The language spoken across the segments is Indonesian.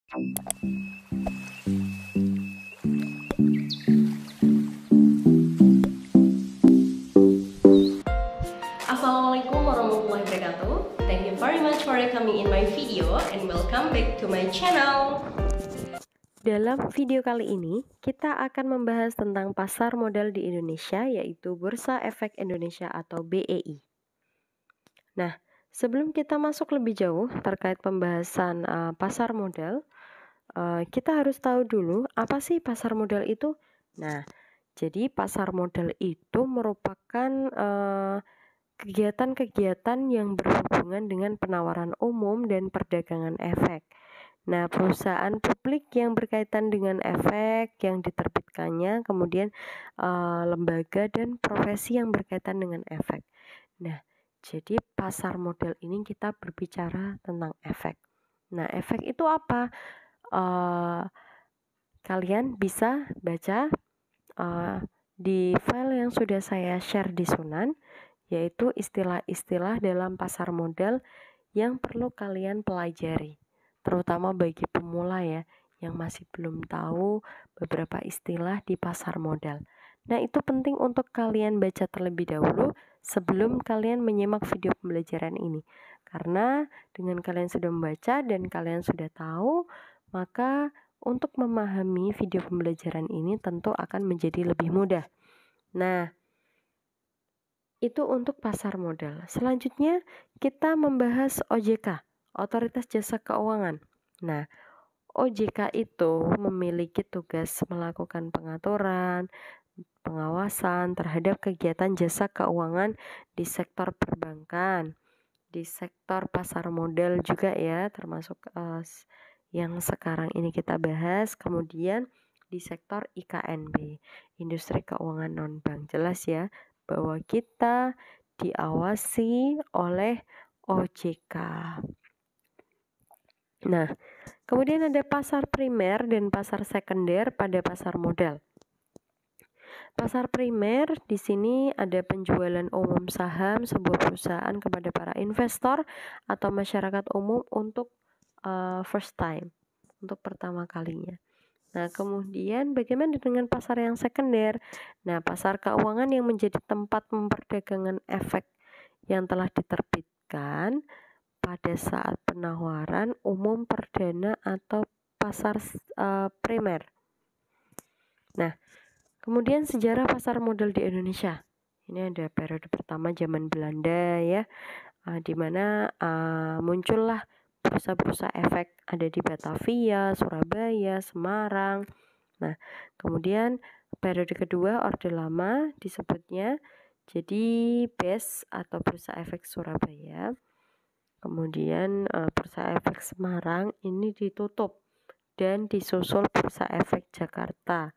Assalamualaikum warahmatullahi wabarakatuh. Thank you very much for coming in my video and welcome back to my channel. Dalam video kali ini, kita akan membahas tentang pasar modal di Indonesia, yaitu Bursa Efek Indonesia atau BEI. Nah, sebelum kita masuk lebih jauh terkait pembahasan pasar modal, kita harus tahu dulu apa sih pasar modal itu. Nah, jadi pasar modal itu merupakan kegiatan-kegiatan yang berhubungan dengan penawaran umum dan perdagangan efek. Nah, perusahaan publik yang berkaitan dengan efek yang diterbitkannya, kemudian lembaga dan profesi yang berkaitan dengan efek. Nah, jadi pasar modal ini kita berbicara tentang efek. Nah, efek itu apa? Kalian bisa baca di file yang sudah saya share di Sunan, yaitu istilah-istilah dalam pasar modal yang perlu kalian pelajari, terutama bagi pemula ya, yang masih belum tahu beberapa istilah di pasar modal. Nah, itu penting untuk kalian baca terlebih dahulu sebelum kalian menyimak video pembelajaran ini. Karena dengan kalian sudah membaca dan kalian sudah tahu, maka untuk memahami video pembelajaran ini tentu akan menjadi lebih mudah. Nah, itu untuk pasar modal. Selanjutnya kita membahas OJK, Otoritas Jasa Keuangan. Nah, OJK itu memiliki tugas melakukan pengaturan, pengawasan terhadap kegiatan jasa keuangan di sektor perbankan, di sektor pasar modal juga ya, termasuk yang sekarang ini kita bahas, kemudian di sektor IKNB, Industri Keuangan Non-Bank. Jelas ya, bahwa kita diawasi oleh OJK. Nah, kemudian ada pasar primer dan pasar sekunder pada pasar modal. Pasar primer di sini ada penjualan umum saham sebuah perusahaan kepada para investor atau masyarakat umum untuk first time, untuk pertama kalinya. Nah, kemudian bagaimana dengan pasar yang sekunder? Nah, pasar keuangan yang menjadi tempat memperdagangkan efek yang telah diterbitkan pada saat penawaran umum perdana atau pasar primer. Nah, kemudian sejarah pasar modal di Indonesia. Ini ada periode pertama zaman Belanda ya, di mana muncullah bursa-bursa efek ada di Batavia, Surabaya, Semarang. Nah, kemudian periode kedua Orde Lama disebutnya jadi BES atau Bursa Efek Surabaya. Kemudian Bursa Efek Semarang ini ditutup dan disusul Bursa Efek Jakarta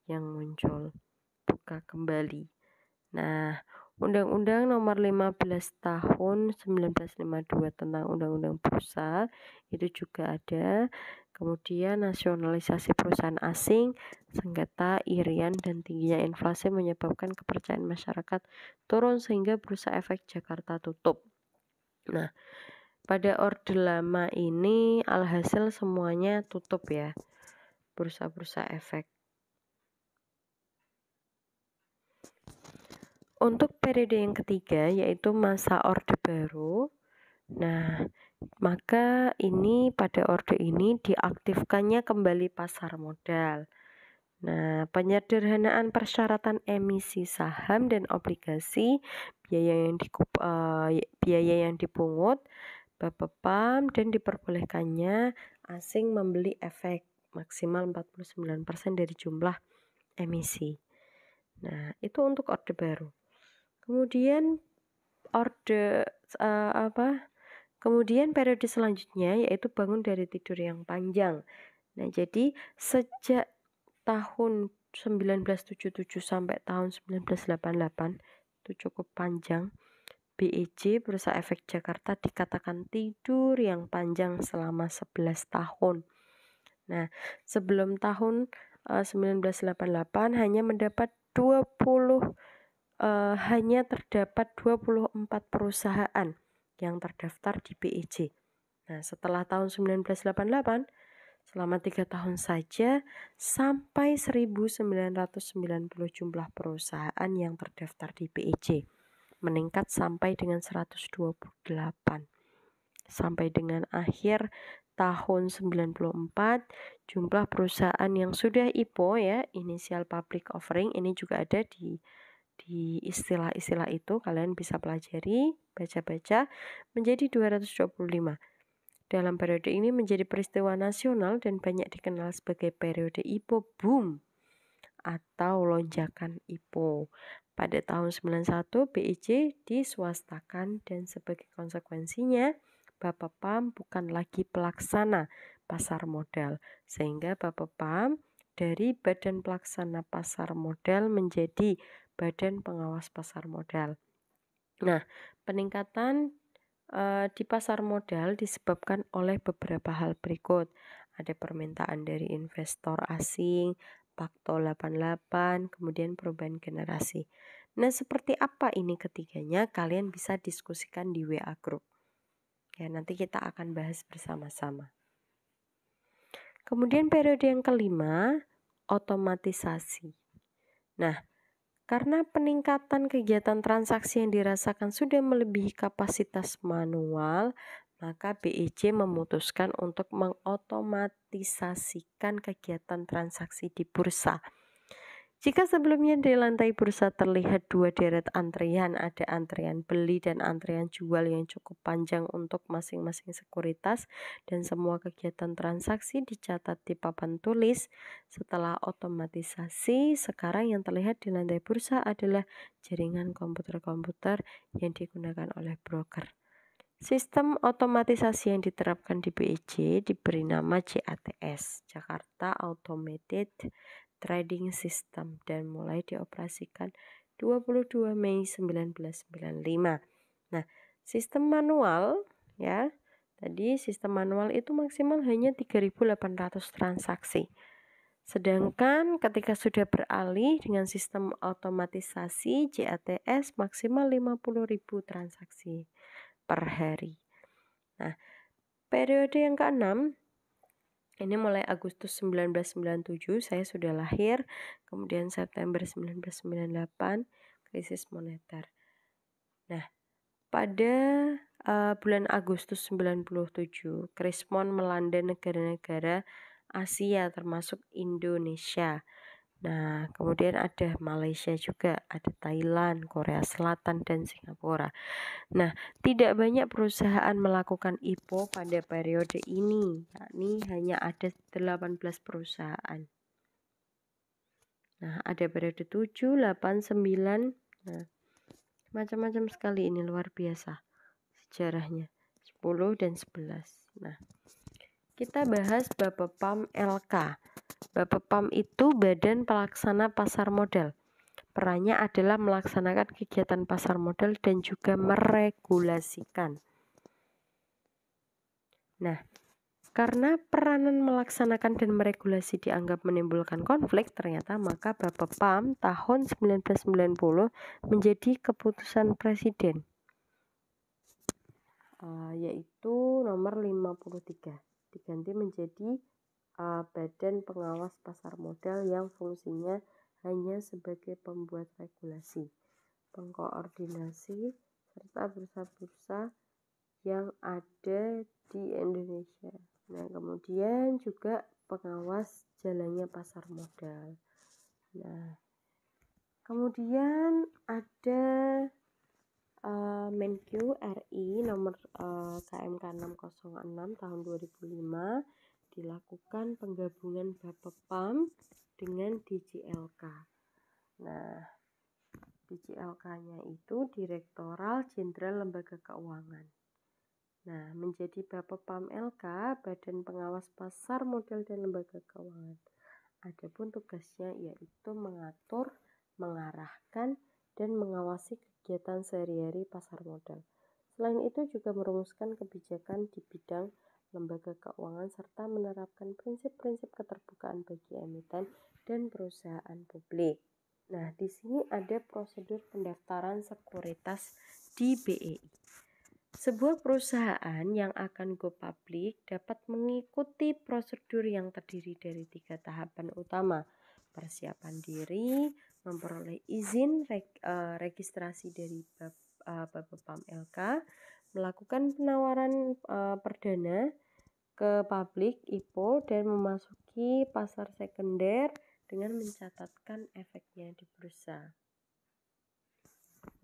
yang muncul, buka kembali. Nah, Undang-Undang Nomor 15 Tahun 1952 tentang Undang-Undang Bursa itu juga ada. Kemudian nasionalisasi perusahaan asing, sengketa, irian, dan tingginya inflasi menyebabkan kepercayaan masyarakat turun sehingga Bursa Efek Jakarta tutup. Nah, pada Orde Lama ini alhasil semuanya tutup ya, bursa-bursa efek. Untuk periode yang ketiga yaitu masa Orde Baru. Nah, maka ini pada orde ini diaktifkannya kembali pasar modal. Nah, penyederhanaan persyaratan emisi saham dan obligasi, biaya yang dipungut, Bapepam, dan diperbolehkannya asing membeli efek maksimal 49% dari jumlah emisi. Nah, itu untuk Orde Baru. Kemudian Kemudian periode selanjutnya yaitu bangun dari tidur yang panjang. Nah, jadi sejak tahun 1977 sampai tahun 1988 itu cukup panjang. BEJ Bursa Efek Jakarta dikatakan tidur yang panjang selama 11 tahun. Nah, sebelum tahun 1988 hanya terdapat 24 perusahaan yang terdaftar di BEJ. Nah, setelah tahun 1988 selama 3 tahun saja sampai 1.990 jumlah perusahaan yang terdaftar di BEJ, meningkat sampai dengan 128. Sampai dengan akhir tahun 94, jumlah perusahaan yang sudah IPO ya, initial public offering, ini juga ada di istilah-istilah itu, kalian bisa pelajari, baca-baca, menjadi 225. Dalam periode ini menjadi peristiwa nasional dan banyak dikenal sebagai periode IPO boom atau lonjakan IPO. Pada tahun 91 BEJ diswastakan dan sebagai konsekuensinya Bapepam bukan lagi pelaksana pasar modal, sehingga Bapepam dari Badan Pelaksana Pasar Modal menjadi Badan Pengawas Pasar Modal. Nah, peningkatan di pasar modal disebabkan oleh beberapa hal berikut. Ada permintaan dari investor asing, Pakto 88, kemudian perubahan generasi. Nah, seperti apa ini ketiganya? Kalian bisa diskusikan di WA Group. Ya, nanti kita akan bahas bersama-sama. Kemudian periode yang kelima, otomatisasi. Nah, karena peningkatan kegiatan transaksi yang dirasakan sudah melebihi kapasitas manual, maka BEJ memutuskan untuk mengotomatisasikan kegiatan transaksi di bursa. Jika sebelumnya di lantai bursa terlihat dua deret antrian, ada antrian beli dan antrian jual yang cukup panjang untuk masing-masing sekuritas, dan semua kegiatan transaksi dicatat di papan tulis. Setelah otomatisasi, sekarang yang terlihat di lantai bursa adalah jaringan komputer-komputer yang digunakan oleh broker. Sistem otomatisasi yang diterapkan di BEJ diberi nama JATS, Jakarta Automated Trading System, dan mulai dioperasikan 22 Mei 1995. Nah, sistem manual ya. Tadi sistem manual itu maksimal hanya 3.800 transaksi. Sedangkan ketika sudah beralih dengan sistem otomatisasi JATS maksimal 50.000 transaksi per hari. Nah, periode yang keenam, ini mulai Agustus 1997, saya sudah lahir, kemudian September 1998, krisis moneter. Nah, pada bulan Agustus 97, krismon melanda negara-negara Asia termasuk Indonesia. Nah, kemudian ada Malaysia juga, ada Thailand, Korea Selatan, dan Singapura. Nah, tidak banyak perusahaan melakukan IPO pada periode ini, yakni hanya ada 18 perusahaan. Nah, ada periode 7, 8, 9, nah, macam-macam sekali, ini luar biasa sejarahnya, 10 dan 11. Nah, kita bahas Bapepam LK. Bapepam itu Badan Pelaksana Pasar Modal. Perannya adalah melaksanakan kegiatan pasar modal dan juga meregulasikan. Nah, karena peranan melaksanakan dan meregulasi dianggap menimbulkan konflik, ternyata maka Bapepam tahun 1990 menjadi keputusan Presiden, yaitu nomor 53, diganti menjadi Badan Pengawas Pasar Modal yang fungsinya hanya sebagai pembuat regulasi, pengkoordinasi, serta bursa-bursa yang ada di Indonesia. Nah, kemudian juga pengawas jalannya pasar modal. Nah, kemudian ada Menkyu RI nomor KMK 606 tahun 2005, dilakukan penggabungan Bapepam dengan DJLK. Nah, DJLK-nya itu Direktorat Jenderal Lembaga Keuangan. Nah, menjadi Bapepam LK, Badan Pengawas Pasar Modal dan Lembaga Keuangan. Adapun tugasnya yaitu mengatur, mengarahkan, dan mengawasi kegiatan sehari-hari pasar modal. Selain itu juga merumuskan kebijakan di bidang lembaga keuangan serta menerapkan prinsip-prinsip keterbukaan bagi emiten dan perusahaan publik. Nah, di sini ada prosedur pendaftaran sekuritas di BEI. Sebuah perusahaan yang akan go public dapat mengikuti prosedur yang terdiri dari 3 tahapan utama: persiapan diri, memperoleh izin registrasi dari Bapepam LK, melakukan penawaran perdana ke publik IPO, dan memasuki pasar sekunder dengan mencatatkan efeknya di bursa.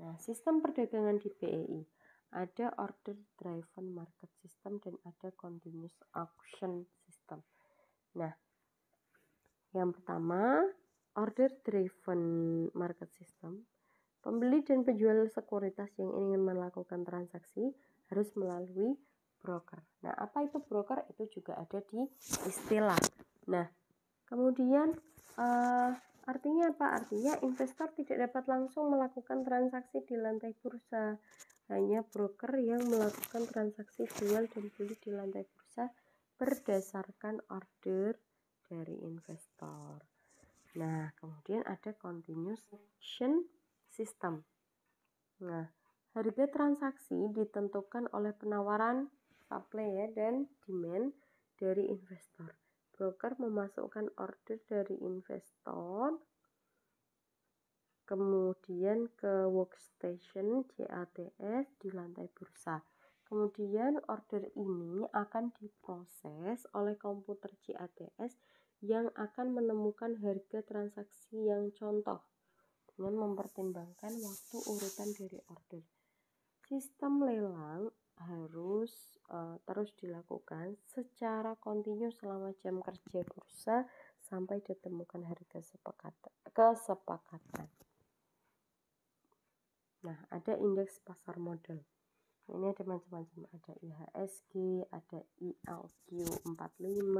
Nah, sistem perdagangan di BEI ada order driven market system dan ada continuous auction system. Nah, yang pertama, order driven market system. Pembeli dan penjual sekuritas yang ingin melakukan transaksi harus melalui broker. Nah, apa itu broker? Itu juga ada di istilah. Nah, kemudian artinya apa? Artinya investor tidak dapat langsung melakukan transaksi di lantai bursa. Hanya broker yang melakukan transaksi jual dan beli di lantai bursa berdasarkan order dari investor. Nah, kemudian ada continuous auction system. Nah, harga transaksi ditentukan oleh penawaran supply dan demand dari investor. Broker memasukkan order dari investor kemudian ke workstation JATS di lantai bursa. Kemudian order ini akan diproses oleh komputer JATS yang akan menemukan harga transaksi yang contoh dengan mempertimbangkan waktu urutan dari order. Sistem lelang harus terus dilakukan secara kontinu selama jam kerja bursa sampai ditemukan harga kesepakatan. Nah, ada indeks pasar modal. Ini ada macam-macam, ada IHSG, ada ILQ45,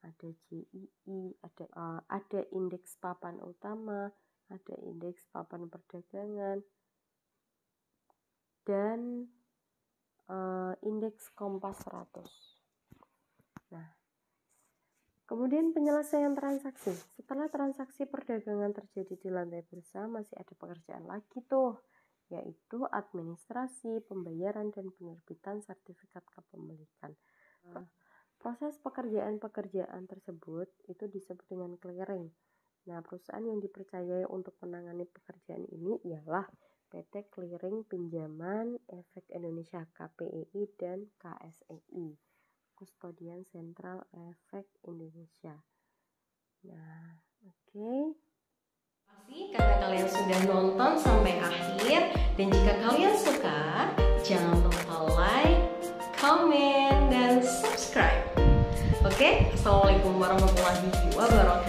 ada JII, ada indeks papan utama, ada indeks papan perdagangan, dan indeks Kompas 100. Nah, kemudian penyelesaian transaksi. Setelah transaksi perdagangan terjadi di lantai bursa, masih ada pekerjaan lagi tuh, yaitu administrasi, pembayaran, dan penerbitan sertifikat kepemilikan. Proses pekerjaan-pekerjaan tersebut itu disebut dengan clearing. Nah, perusahaan yang dipercayai untuk menangani pekerjaan ini ialah PT Clearing Pinjaman Efek Indonesia KPEI dan KSEI, Kustodian Sentral Efek Indonesia. Nah, oke. Karena kalian sudah nonton sampai akhir, dan jika kalian suka, jangan lupa like, comment, dan subscribe. Oke, Assalamualaikum warahmatullahi wabarakatuh.